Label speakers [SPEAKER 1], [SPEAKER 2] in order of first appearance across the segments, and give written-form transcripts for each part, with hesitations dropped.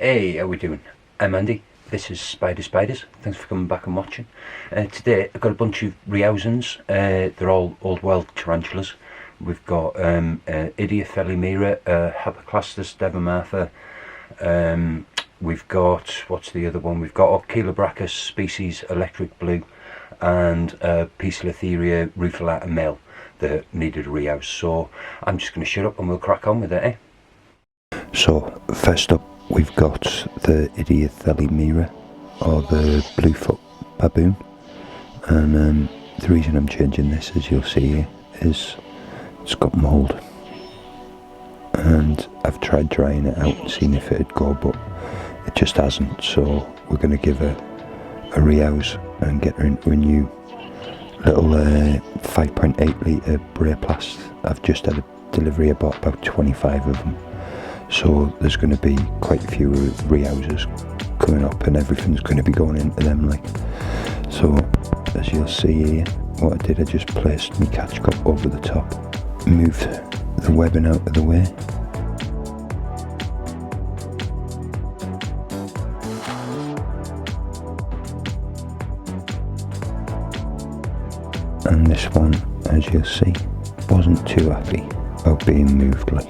[SPEAKER 1] Hey, how we doing? I'm Andy. This is Spiders. Thanks for coming back and watching. Today I've got a bunch of rehousings. They're all old world tarantulas. We've got Idiothele, mira, Hapoclastus, devamatha. We've got, what's the other one? We've got Chilobrachys species, electric blue, and Poecilotheria, rufilata male that needed a rehouse. So I'm just going to shut up and we'll crack on with it, eh? So first up, we've got the Idiothele mira, or the bluefoot baboon, and the reason I'm changing this, as you'll see here, is it's got mould, and I've tried drying it out and seeing if it'd go, but it just hasn't. So we're going to give her a rehouse and get her into a new little 5.8 litre Braplast. I've just had a delivery, about 25 of them. So there's going to be quite a few rehouses coming up, and everything's going to be going into them, like. So as you'll see here, what I did, I just placed my catch cup over the top, moved the webbing out of the way, and this one, as you'll see, wasn't too happy about being moved, like.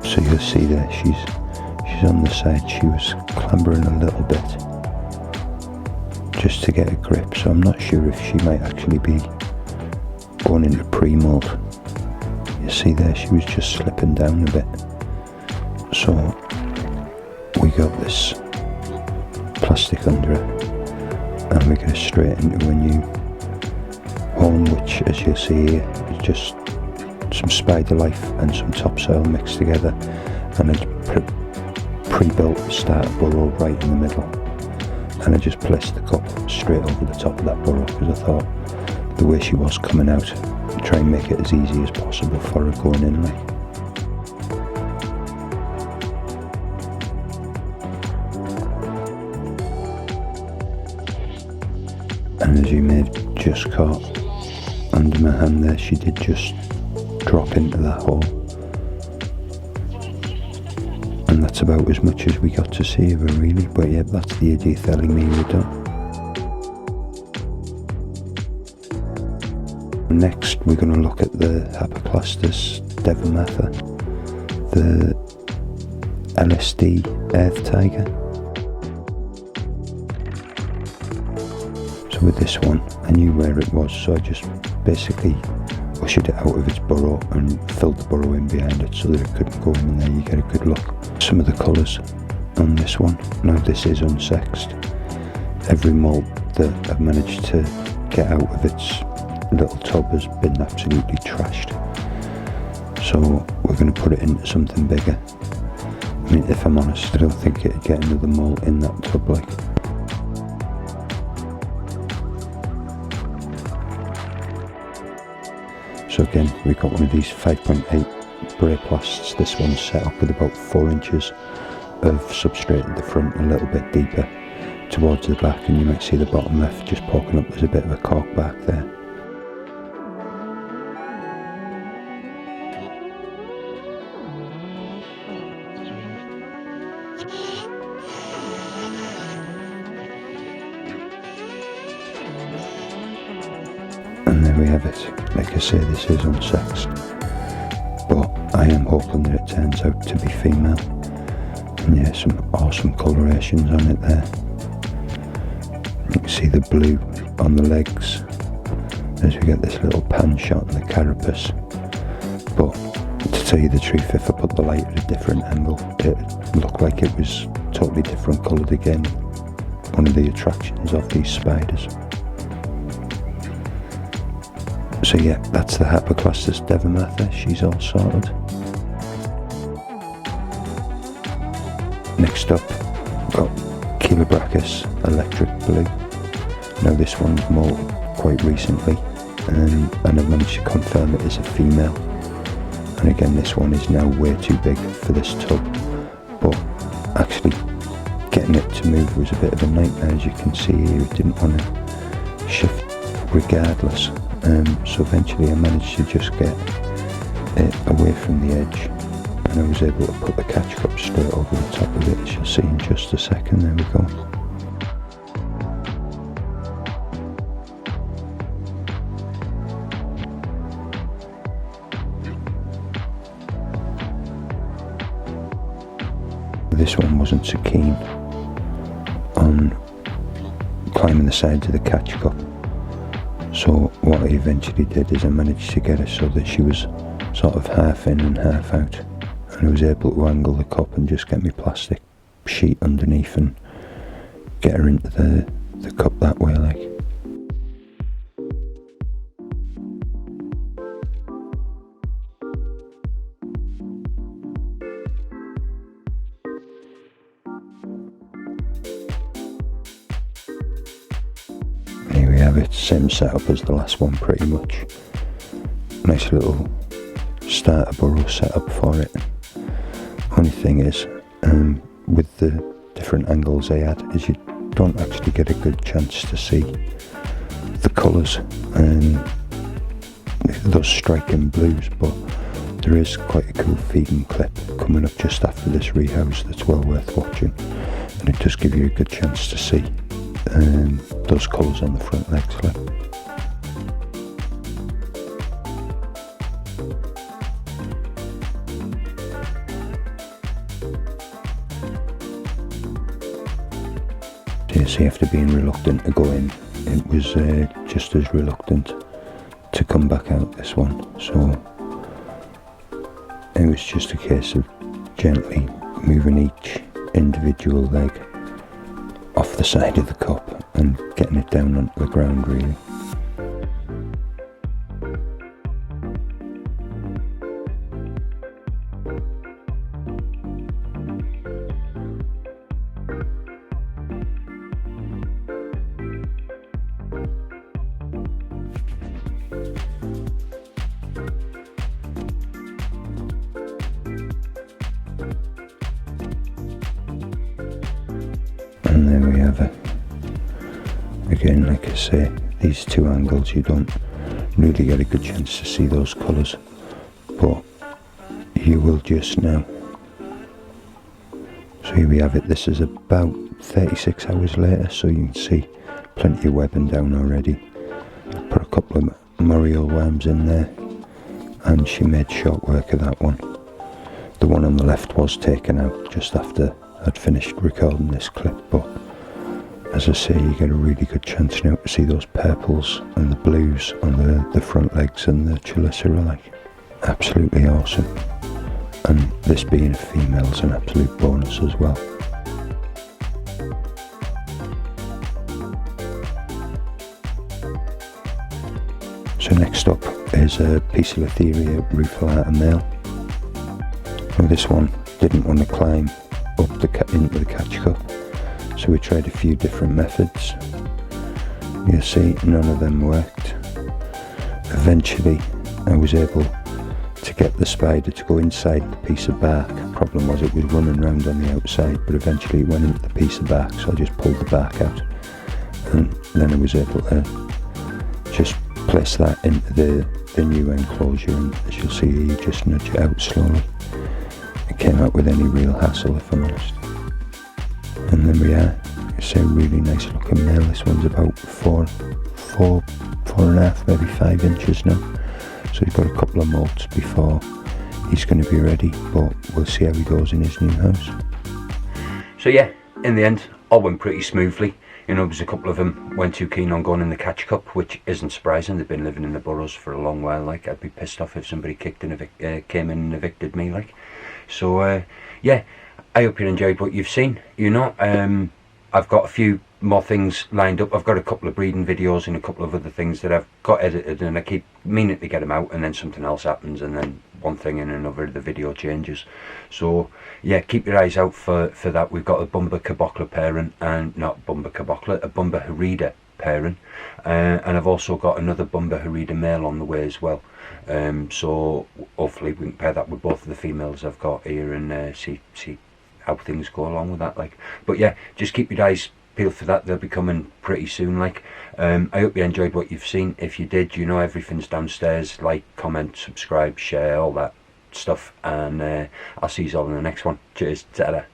[SPEAKER 1] So you'll see there, she's on the side. She was clambering a little bit just to get a grip, so I'm not sure if she might actually be going into pre-mould. You see there, she was just slipping down a bit. So we got this plastic under her, and we get her straight into a new home, which, as you'll see here, is just some spider life and some topsoil mixed together, and it's pre-built starter burrow right in the middle, and I just placed the cup straight over the top of that burrow because I thought the way she was coming out, try and make it as easy as possible for her going in, like. And as you may have just caught under my hand there, she did just drop into that hole, and that's about as much as we got to see of her, really. But yeah, that's the Idiothele mira done. Next we're going to look at the Hapoclastus devamatha, the LSD earth tiger. So with this one, I knew where it was, so I just basically ushered it out of its burrow and filled the burrow in behind it so that it couldn't go in, and there you get a good look. Some of the colours on this one. Now this is unsexed. Every moult that I've managed to get out of its little tub has been absolutely trashed. So we're going to put it into something bigger. I mean, if I'm honest, I don't think it'd get another moult in that tub, like. So again, we've got one of these 5.8 Braplasts. This one's set up with about 4 inches of substrate at the front, a little bit deeper towards the back, and you might see the bottom left just poking up. There's a bit of a cork back there. And there we have it. Like I say, this is unsexed, but I am hoping that it turns out to be female. And yeah, some awesome colorations on it there. You can see the blue on the legs as we get this little pan shot on the carapace. But to tell you the truth, if I put the light at a different angle, it looked like it was totally different coloured again. One of the attractions of these spiders. So yeah, that's the Hapoclastus devamatha. She's all sorted. Next up, we've got Chilobrachys electric blue. Now this one's molted quite recently,
[SPEAKER 2] and I've managed to confirm it as a female. And again, this one is now way too big for this tub, but actually getting it to move was a bit of a nightmare. As you can see here, it didn't want to shift regardless, so eventually I managed to just get it away from the edge, and I was able to put the catch cup straight over the top of it, as you'll see in just a second. There we go. This one wasn't so keen on climbing the sides of the catch cup, so what I eventually did is I managed to get her so that she was sort of half in and half out, and I was able to angle the cup and just get my plastic sheet underneath and get her into the cup that way, like. Here we have it, same setup as the last one pretty much. Nice little starter burrow setup for it. Only thing is, with the different angles I had, is you don't actually get a good chance to see the colours and those striking blues, but there is quite a cool feeding clip coming up just after this rehouse that's well worth watching, and it does give you a good chance to see those colours on the front legs. Like. See, after being reluctant to go in, it was just as reluctant to come back out, this one, so it was just a case of gently moving each individual leg off the side of the cup and getting it down onto the ground, really. And there we have it. Again, like I say, these two angles you don't really get a good chance to see those colours, but you will just now. So here we have it. This is about 36 hours later, so you can see plenty of webbing down already. I put a couple of Muriel worms in there, and she made short work of that one. The one on the left was taken out just after I'd finished recording this clip, but as I say, you get a really good chance now to see those purples and the blues on the front legs and the chelicera, like. Absolutely awesome. And this being a female is an absolute bonus as well. So next up is a Poecilotheria rufilata male. Now this one didn't want to climb up into the catch cup, so we tried a few different methods. You'll see none of them worked. Eventually I was able to get the spider to go inside the piece of bark. Problem was it was running around on the outside, but eventually it went into the piece of bark, so I just pulled the bark out, and then I was able to just place that into the new enclosure, and as you'll see you just nudge it out slowly. It came out with any real hassle, if I'm honest. And then we are. It's a really nice looking male. This one's about four and a half, maybe 5 inches now. So he's got a couple of molts before he's going to be ready, but we'll see how he goes in his new house. So yeah, in the end, all went pretty smoothly. You know, there was a couple of them weren't too keen on going in the catch cup, which isn't surprising. They've been living in the burrows for a long while. Like, I'd be pissed off if somebody came in and evicted me. Like, so yeah, I hope you enjoyed what you've seen. You know, I've got a few more things lined up. I've got a couple of breeding videos and a couple of other things that I've got edited, and I keep meaning to get them out, and then something else happens, and then one thing and another, the video changes. So yeah, keep your eyes out for that. We've got a Bumba cabocla pairing, and not Bumba cabocla, a Bumba harida pairing,
[SPEAKER 1] and I've also got another Bumba Harida male on the way as well. So hopefully we can pair that with both of the females I've got here and see how things go along with that. Like, but yeah, just keep your eyes peeled for that. They'll be coming pretty soon. Like, I hope you enjoyed what you've seen. If you did, you know everything's downstairs. Like, comment, subscribe, share, all that stuff, and I'll see you all in the next one. Cheers. Ta-da.